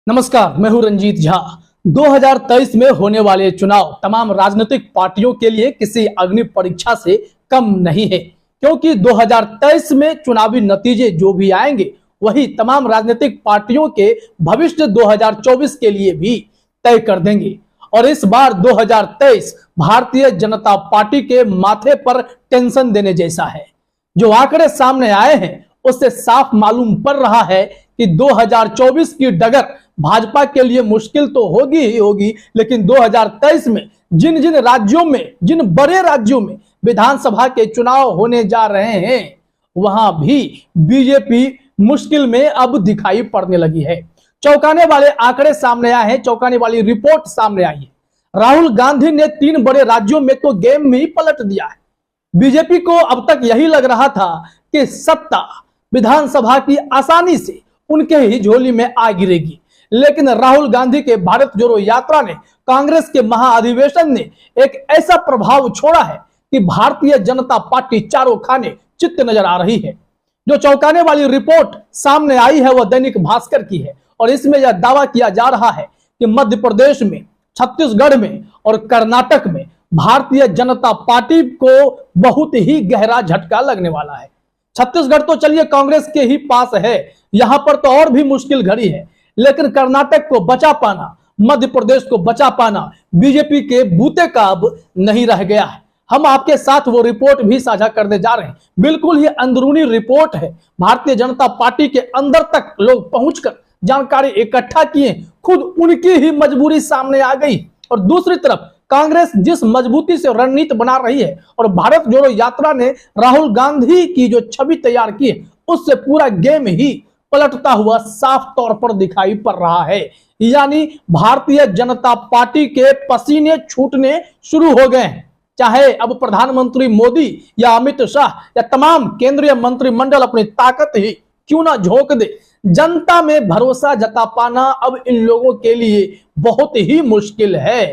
नमस्कार, मैं हूं रंजीत झा। 2023 में होने वाले चुनाव तमाम राजनीतिक पार्टियों के लिए किसी अग्नि परीक्षा से कम नहीं है, क्योंकि 2023 में चुनावी नतीजे जो भी आएंगे वही तमाम राजनीतिक पार्टियों के भविष्य 2024 के लिए भी तय कर देंगे। और इस बार 2023 भारतीय जनता पार्टी के माथे पर टेंशन देने जैसा है। जो आंकड़े सामने आए हैं उससे साफ मालूम पड़ रहा है कि 2024 की डगर भाजपा के लिए मुश्किल तो होगी ही होगी, लेकिन 2023 में जिन जिन राज्यों में, जिन बड़े राज्यों में विधानसभा के चुनाव होने जा रहे हैं वहां भी बीजेपी मुश्किल में अब दिखाई पड़ने लगी है। चौंकाने वाले आंकड़े सामने आए हैं, चौंकाने वाली रिपोर्ट सामने आई है। राहुल गांधी ने 3 बड़े राज्यों में तो गेम में ही पलट दिया है। बीजेपी को अब तक यही लग रहा था कि सत्ता विधानसभा की आसानी से उनके ही झोली में आ गिरेगी, लेकिन राहुल गांधी के भारत जोड़ो यात्रा ने, कांग्रेस के महाअधिवेशन ने एक ऐसा प्रभाव छोड़ा है कि भारतीय जनता पार्टी चारों खाने चित्त नजर आ रही है। जो चौंकाने वाली रिपोर्ट सामने आई है वह दैनिक भास्कर की है और इसमें यह दावा किया जा रहा है कि मध्य प्रदेश में, छत्तीसगढ़ में और कर्नाटक में भारतीय जनता पार्टी को बहुत ही गहरा झटका लगने वाला है। छत्तीसगढ़ तो चलिए कांग्रेस के ही पास है, यहां पर तो और भी मुश्किल घड़ी है, लेकिन कर्नाटक को बचा पाना, मध्य प्रदेश को बचा पाना बीजेपी के बूते का अब नहीं रह गया है। हम आपके साथ वो रिपोर्ट भी साझा करने जा रहे हैं। बिल्कुल ही अंदरूनी रिपोर्ट है। भारतीय जनता पार्टी के अंदर तक लोग पहुंचकर जानकारी इकट्ठा किए, खुद उनकी ही मजबूरी सामने आ गई। और दूसरी तरफ कांग्रेस जिस मजबूती से रणनीति बना रही है और भारत जोड़ो यात्रा ने राहुल गांधी की जो छवि तैयार की है उससे पूरा गेम ही पलटता हुआ साफ तौर पर दिखाई पड़ रहा है। यानी भारतीय जनता पार्टी के पसीने छूटने शुरू हो गए हैं। चाहे अब प्रधानमंत्री मोदी या अमित शाह या तमाम केंद्रीय मंत्रिमंडल अपनी ताकत ही क्यों ना झोंक दे, जनता में भरोसा जता पाना अब इन लोगों के लिए बहुत ही मुश्किल है।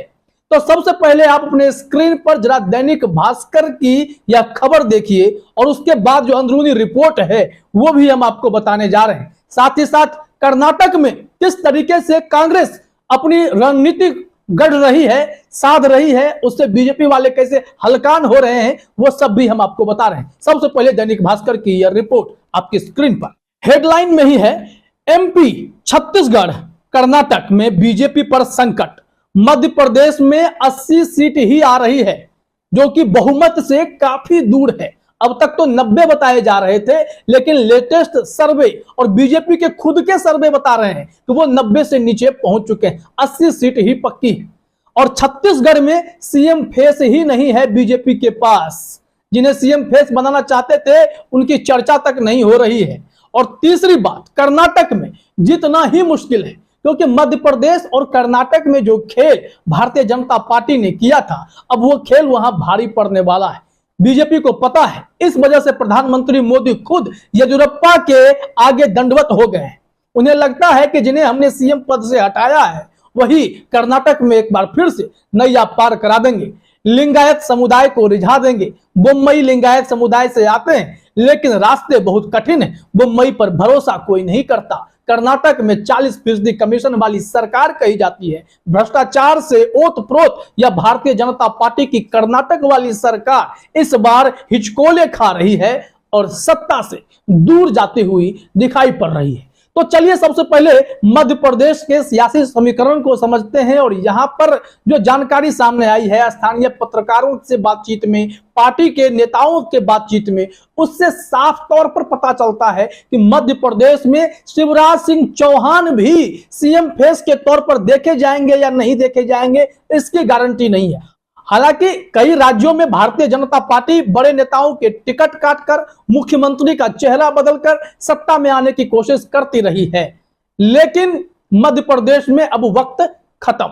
तो सबसे पहले आप अपने स्क्रीन पर जरा दैनिक भास्कर की यह खबर देखिए और उसके बाद जो अंदरूनी रिपोर्ट है वो भी हम आपको बताने जा रहे हैं। साथ ही साथ कर्नाटक में किस तरीके से कांग्रेस अपनी रणनीति गढ़ रही है, साध रही है, उससे बीजेपी वाले कैसे हलकान हो रहे हैं वो सब भी हम आपको बता रहे हैं। सबसे पहले दैनिक भास्कर की यह रिपोर्ट आपकी स्क्रीन पर हेडलाइन में ही है। एमपी, छत्तीसगढ़, कर्नाटक में बीजेपी पर संकट, मध्य प्रदेश में 80 सीट ही आ रही है जो कि बहुमत से काफी दूर है। अब तक तो 90 बताए जा रहे थे, लेकिन लेटेस्ट सर्वे और बीजेपी के खुद के सर्वे बता रहे हैं कि वो 90 से नीचे पहुंच चुके हैं। 80 सीट ही पक्की है। और छत्तीसगढ़ में सीएम फेस ही नहीं है बीजेपी के पास। जिन्हें सीएम फेस बनाना चाहते थे उनकी चर्चा तक नहीं हो रही है। और तीसरी बात, कर्नाटक में जीतना ही मुश्किल है, क्योंकि मध्य प्रदेश और कर्नाटक में जो खेल भारतीय जनता पार्टी ने किया था अब वो खेल वहां भारी पड़ने वाला है। बीजेपी को पता है, इस वजह से प्रधानमंत्री मोदी खुद येदियुरप्पा के आगे दंडवत हो गए हैं। उन्हें लगता है कि जिन्हें हमने सीएम पद से हटाया है वही कर्नाटक में एक बार फिर से नैया पार करा देंगे, लिंगायत समुदाय को रिझा देंगे। मुंबई लिंगायत समुदाय से आते हैं, लेकिन रास्ते बहुत कठिन है। मुंबई पर भरोसा कोई नहीं करता। कर्नाटक में 40% कमीशन वाली सरकार कही जाती है। भ्रष्टाचार से ओत-प्रोत यह भारतीय जनता पार्टी की कर्नाटक वाली सरकार इस बार हिचकोले खा रही है और सत्ता से दूर जाती हुई दिखाई पड़ रही है। तो चलिए सबसे पहले मध्य प्रदेश के सियासी समीकरण को समझते हैं। और यहां पर जो जानकारी सामने आई है स्थानीय पत्रकारों से बातचीत में, पार्टी के नेताओं के बातचीत में, उससे साफ तौर पर पता चलता है कि मध्य प्रदेश में शिवराज सिंह चौहान भी सीएम फेस के तौर पर देखे जाएंगे या नहीं देखे जाएंगे इसकी गारंटी नहीं है। हालांकि कई राज्यों में भारतीय जनता पार्टी बड़े नेताओं के टिकट काटकर मुख्यमंत्री का चेहरा बदलकर सत्ता में आने की कोशिश करती रही है, लेकिन मध्य प्रदेश में अब वक्त खत्म,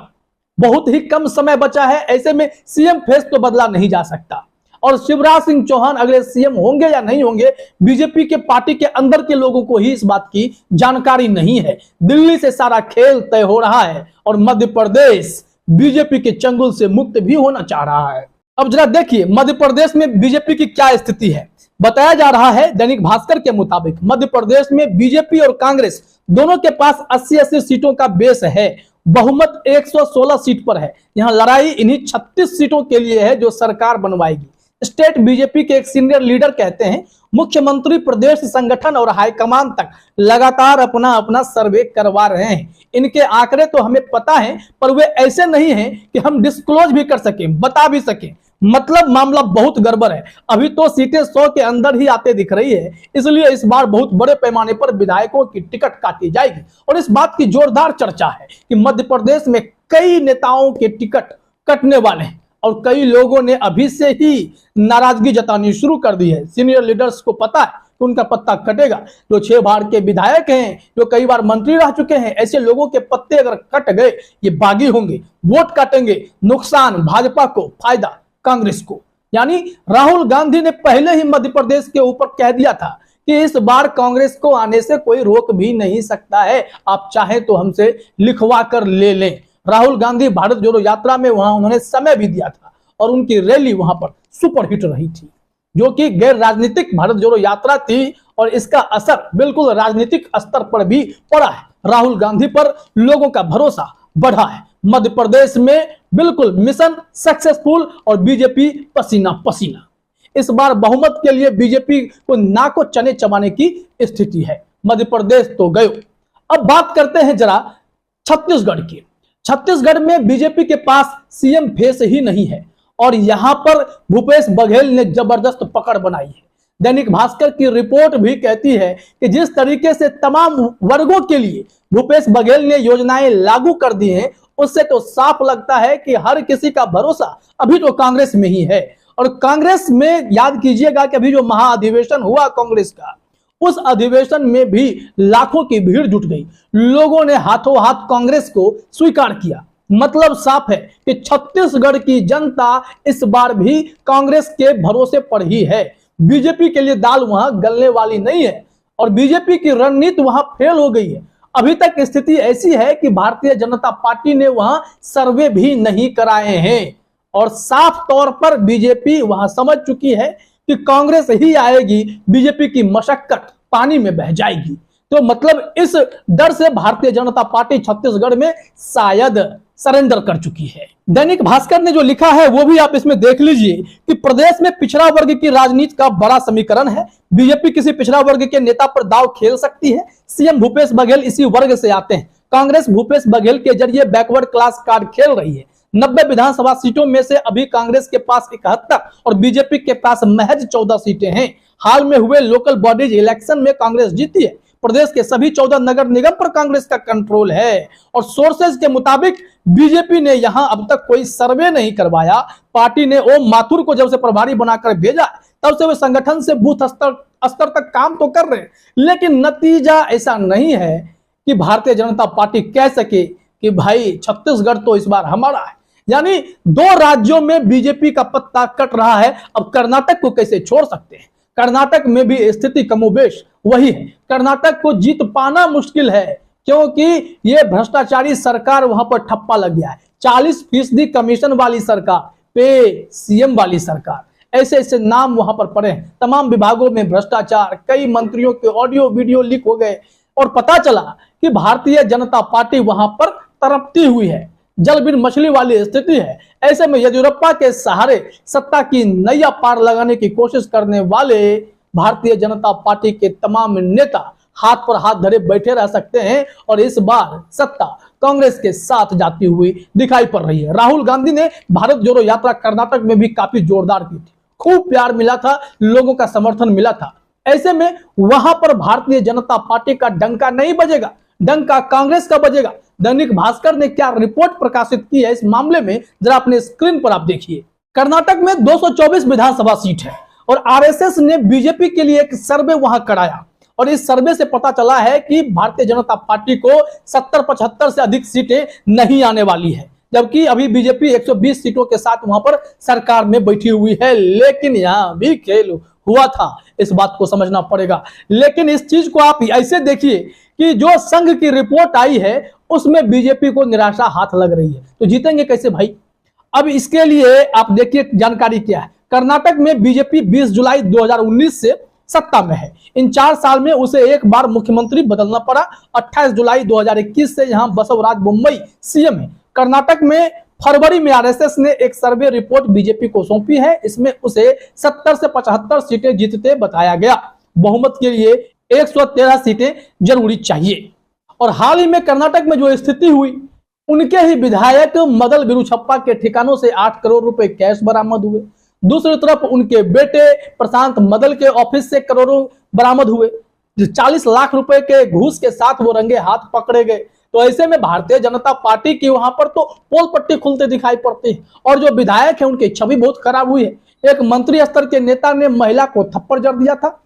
बहुत ही कम समय बचा है। ऐसे में सीएम फेस तो बदला नहीं जा सकता। और शिवराज सिंह चौहान अगले सीएम होंगे या नहीं होंगे, बीजेपी के पार्टी के अंदर के लोगों को ही इस बात की जानकारी नहीं है। दिल्ली से सारा खेल तय हो रहा है और मध्य प्रदेश बीजेपी के चंगुल से मुक्त भी होना चाह रहा है। अब जरा देखिए मध्य प्रदेश में बीजेपी की क्या स्थिति है। बताया जा रहा है दैनिक भास्कर के मुताबिक मध्य प्रदेश में बीजेपी और कांग्रेस दोनों के पास 80-80 सीटों का बेस है, बहुमत 116 सीट पर है। यहां लड़ाई इन्हीं 36 सीटों के लिए है जो सरकार बनवाएगी। स्टेट बीजेपी के एक सीनियर लीडर कहते हैं, मुख्यमंत्री प्रदेश संगठन और हाईकमान तक लगातार अपना अपना सर्वे करवा रहे हैं। इनके आंकड़े तो हमें पता है, पर वे ऐसे नहीं हैं कि हम डिस्क्लोज भी कर सकें, बता भी सकें। मतलब मामला बहुत गड़बड़ है। अभी तो सीटें 100 के अंदर ही आते दिख रही है, इसलिए इस बार बहुत बड़े पैमाने पर विधायकों की टिकट काटी जाएगी। और इस बात की जोरदार चर्चा है कि मध्य प्रदेश में कई नेताओं के टिकट कटने वाले हैं और कई लोगों ने अभी से ही नाराजगी जतानी शुरू कर दी है। सीनियर लीडर्स को पता है कि उनका पत्ता कटेगा। जो 6 बार के विधायक हैं, जो कई बार मंत्री रह चुके हैं, ऐसे लोगों के पत्ते अगर कट गए, ये बागी होंगे, वोट काटेंगे। नुकसान भाजपा को, फायदा कांग्रेस को। यानी राहुल गांधी ने पहले ही मध्य प्रदेश के ऊपर कह दिया था कि इस बार कांग्रेस को आने से कोई रोक भी नहीं सकता है, आप चाहे तो हमसे लिखवा कर ले लें। राहुल गांधी भारत जोड़ो यात्रा में वहां उन्होंने समय भी दिया था और उनकी रैली वहां पर सुपरहिट रही थी, जो कि गैर राजनीतिक भारत जोड़ो यात्रा थी और इसका असर बिल्कुल राजनीतिक स्तर पर भी पड़ा है। राहुल गांधी पर लोगों का भरोसा बढ़ा है। मध्य प्रदेश में बिल्कुल मिशन सक्सेसफुल और बीजेपी पसीना पसीना। इस बार बहुमत के लिए बीजेपी को नाको चने चबाने की स्थिति है। मध्य प्रदेश तो गयो। अब बात करते हैं जरा छत्तीसगढ़ की। छत्तीसगढ़ में बीजेपी के पास सीएम फेस ही नहीं है और यहां पर भूपेश बघेल ने जबरदस्त पकड़ बनाई है। दैनिक भास्कर की रिपोर्ट भी कहती है कि जिस तरीके से तमाम वर्गों के लिए भूपेश बघेल ने योजनाएं लागू कर दी हैं, उससे तो साफ लगता है कि हर किसी का भरोसा अभी तो कांग्रेस में ही है। और कांग्रेस में याद कीजिएगा कि अभी जो महाअधिवेशन हुआ कांग्रेस का, उस अधिवेशन में भी लाखों की भीड़ जुट गई। लोगों ने हाथों हाथ कांग्रेस को स्वीकार किया। मतलब साफ है कि छत्तीसगढ़ की जनता इस बार भी कांग्रेस के भरोसे पर ही है। बीजेपी के लिए दाल वहां गलने वाली नहीं है और बीजेपी की रणनीति वहां फेल हो गई है। अभी तक स्थिति ऐसी है कि भारतीय जनता पार्टी ने वहां सर्वे भी नहीं कराए हैं और साफ तौर पर बीजेपी वहां समझ चुकी है कि कांग्रेस ही आएगी, बीजेपी की मशक्कत पानी में बह जाएगी। तो मतलब इस डर से भारतीय जनता पार्टी छत्तीसगढ़ में शायद सरेंडर कर चुकी है। दैनिक भास्कर ने जो लिखा है वो भी आप इसमें देख लीजिए कि प्रदेश में पिछड़ा वर्ग की राजनीति का बड़ा समीकरण है। बीजेपी किसी पिछड़ा वर्ग के नेता पर दांव खेल सकती है। सीएम भूपेश बघेल इसी वर्ग से आते हैं। कांग्रेस भूपेश बघेल के जरिए बैकवर्ड क्लास कार्ड खेल रही है। 90 विधानसभा सीटों में से अभी कांग्रेस के पास 71 और बीजेपी के पास महज 14 सीटें हैं। हाल में हुए लोकल बॉडीज इलेक्शन में कांग्रेस जीती है। प्रदेश के सभी 14 नगर निगम पर कांग्रेस का कंट्रोल है और सोर्सेज के मुताबिक बीजेपी ने यहां अब तक कोई सर्वे नहीं करवाया। पार्टी ने ओम माथुर को जब से प्रभारी बनाकर भेजा तब से वे संगठन से बूथ स्तर तक काम तो कर रहे हैं, लेकिन नतीजा ऐसा नहीं है कि भारतीय जनता पार्टी कह सके कि भाई छत्तीसगढ़ तो इस बार हमारा है। यानी 2 राज्यों में बीजेपी का पत्ता कट रहा है। अब कर्नाटक को कैसे छोड़ सकते हैं? कर्नाटक में भी स्थिति कमोबेश वही है। कर्नाटक को जीत पाना मुश्किल है क्योंकि ये भ्रष्टाचारी सरकार वहां पर ठप्पा लग गया है। 40% कमीशन वाली सरकार, पे सीएम वाली सरकार, ऐसे ऐसे नाम वहां पर पड़े हैं। तमाम विभागों में भ्रष्टाचार, कई मंत्रियों के ऑडियो वीडियो लीक हो गए और पता चला कि भारतीय जनता पार्टी वहां पर तड़पती हुई है। जल बिन मछली वाली स्थिति है। ऐसे में येदियुरप्पा के सहारे सत्ता की नैया पार लगाने की कोशिश करने वाले भारतीय जनता पार्टी के तमाम नेता हाथ पर हाथ धरे बैठे रह सकते हैं और इस बार सत्ता कांग्रेस के साथ जाती हुई दिखाई पड़ रही है। राहुल गांधी ने भारत जोड़ो यात्रा कर्नाटक में भी काफी जोरदार की थी। खूब प्यार मिला था, लोगों का समर्थन मिला था। ऐसे में वहां पर भारतीय जनता पार्टी का डंका नहीं बजेगा, डंका कांग्रेस का बजेगा। दैनिक भास्कर ने क्या रिपोर्ट प्रकाशित की है इस मामले में, जरा अपने स्क्रीन पर आप देखिए। कर्नाटक में 224 विधानसभा सीट है और आरएसएस ने बीजेपी के लिए एक सर्वे वहां कराया और इस सर्वे से पता चला है कि भारतीय जनता पार्टी को 70-75 से अधिक सीटें नहीं आने वाली है, जबकि अभी बीजेपी 120 सीटों के साथ वहां पर सरकार में बैठी हुई है। लेकिन यहां भी खेल हुआ था, इस बात को समझना पड़ेगा। लेकिन इस चीज को आप ऐसे देखिए कि जो संघ की रिपोर्ट आई है उसमें बीजेपी को निराशा हाथ लग रही है। तो जीतेंगे कैसे भाई? अब इसके लिए आप देखिए जानकारी क्या है। कर्नाटक में बीजेपी 20 जुलाई 2019 से सत्ता में है। इन 4 साल में उसे एक बार मुख्यमंत्री बदलना पड़ा। 28 जुलाई 2021 से यहां बसवराज बोम्मई सीएम है। कर्नाटक में फरवरी में आरएसएस ने एक सर्वे रिपोर्ट बीजेपी को सौंपी है। इसमें उसे 70 से 75 सीटें जीतते बताया गया। बहुमत के लिए 113 सीटें जरूरी चाहिए। और हाल ही में कर्नाटक में जो स्थिति हुई, उनके ही विधायक मदल विरुछप्पा के ठिकानों से 8 करोड़ रुपए कैश बरामद हुए। दूसरी तरफ उनके बेटे प्रशांत मदल के ऑफिस से करोड़ों बरामद हुए। 40 लाख रुपए के घूस के साथ वो रंगे हाथ पकड़े गए। तो ऐसे में भारतीय जनता पार्टी की वहां पर तो पोल पट्टी खुलते दिखाई पड़ती है। और जो विधायक है उनकी छवि बहुत खराब हुई है। एक मंत्री स्तर के नेता ने महिला को थप्पड़ जड़ दिया था।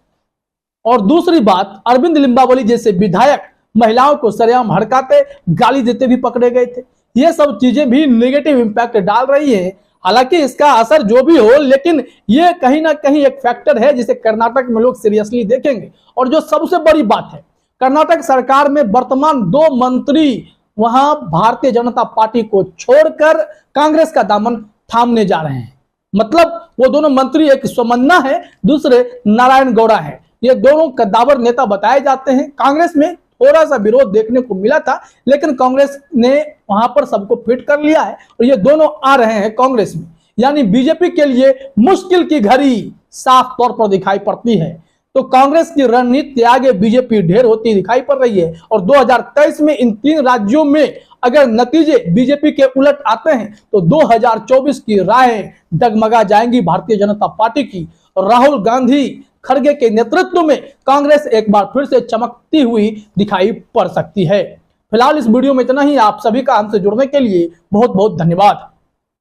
और दूसरी बात, अरविंद लिम्बावली जैसे विधायक महिलाओं को सरेआम हड़काते, गाली देते भी पकड़े गए थे। ये सब चीजें भी नेगेटिव इंपैक्ट डाल रही है। हालांकि इसका असर जो भी हो, लेकिन ये कहीं ना कहीं एक फैक्टर है जिसे कर्नाटक में लोग सीरियसली देखेंगे। और जो सबसे बड़ी बात है, कर्नाटक सरकार में वर्तमान 2 मंत्री वहां भारतीय जनता पार्टी को छोड़कर कांग्रेस का दामन थामने जा रहे हैं। मतलब वो दोनों मंत्री, एक सोमन्ना है, दूसरे नारायण गौड़ा है। ये दोनों कद्दावर नेता बताए जाते हैं। कांग्रेस में थोड़ा सा विरोध देखने को मिला था, लेकिन कांग्रेस ने वहां पर सबको फिट कर लिया है और ये दोनों आ रहे हैं कांग्रेस में। यानी बीजेपी के लिए मुश्किल की घड़ी साफ तौर पर दिखाई पड़ती है। तो कांग्रेस की रणनीति आगे बीजेपी ढेर होती दिखाई पड़ रही है। और 2023 में इन 3 राज्यों में अगर नतीजे बीजेपी के उलट आते हैं तो 2024 की राहें डगमगा जाएंगी भारतीय जनता पार्टी की। राहुल गांधी खड़गे के नेतृत्व में कांग्रेस एक बार फिर से चमकती हुई दिखाई पड़ सकती है। फिलहाल इस वीडियो में इतना ही। आप सभी का हमसे जुड़ने के लिए बहुत बहुत धन्यवाद।